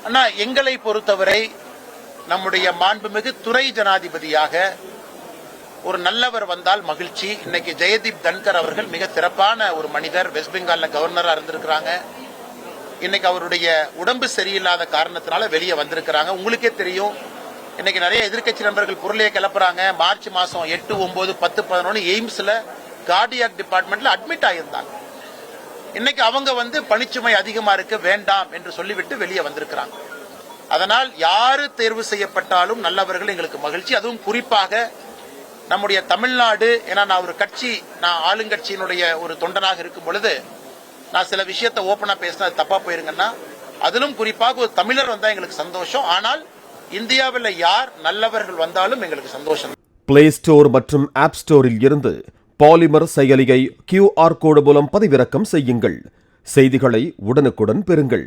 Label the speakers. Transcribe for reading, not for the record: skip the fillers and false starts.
Speaker 1: அண்ணா, எங்களை பொறுத்தவரை நம்முடைய மாண்புமிகு துறை ஜனாதிபதியாக ஒரு நல்லவர் வந்தால் மகிழ்ச்சி. இன்னைக்கு ஜெயதீப் தன்கர் அவர்கள் மிக சிறப்பான ஒரு மனிதர், வெஸ்ட் பெங்கால்ல கவர்னரா இருந்திருக்கிறாங்க. இன்னைக்கு அவருடைய உடம்பு சரியில்லாத காரணத்தினால வெளியே வந்திருக்கிறாங்க. உங்களுக்கே தெரியும், இன்னைக்கு நிறைய எதிர்க்கட்சி நண்பர்கள் பொருளையே கிளப்புறாங்க. மார்ச் மாசம் 8, 9, 10, 11 எய்ம்ஸ்ல கார்டியாக் டிபார்ட்மெண்ட்ல அட்மிட் ஆகியிருந்தாங்க. இன்னைக்கு அவங்க பணிச்சுமை அதிகமா இருக்கு, வேண்டாம் என்று சொல்லிவிட்டு வெளியே வந்திருக்கிறாங்க. அதனால் யாரு தேர்வு செய்யப்பட்டாலும் நல்லவர்கள் எங்களுக்கு மகிழ்ச்சி. அதுவும் குறிப்பாக நம்முடைய தமிழ்நாடு, ஏன்னா நான் ஆளுங்கட்சியினுடைய ஒரு தொண்டனாக இருக்கும் பொழுது நான் சில விஷயத்தை ஓபனா பேசினா தப்பா போயிருங்கன்னா, அதிலும் குறிப்பாக ஒரு தமிழர் வந்தா எங்களுக்கு சந்தோஷம். ஆனால் இந்தியாவில் யார் நல்லவர்கள் வந்தாலும் எங்களுக்கு சந்தோஷம்.
Speaker 2: பிளே ஸ்டோர் மற்றும் ஆப் ஸ்டோரில் இருந்து பாலிமர் செயலியை QR கோடு மூலம் பதிவிறக்கம் செய்யுங்கள். செய்திகளை உடனுக்குடன் பெறுங்கள்.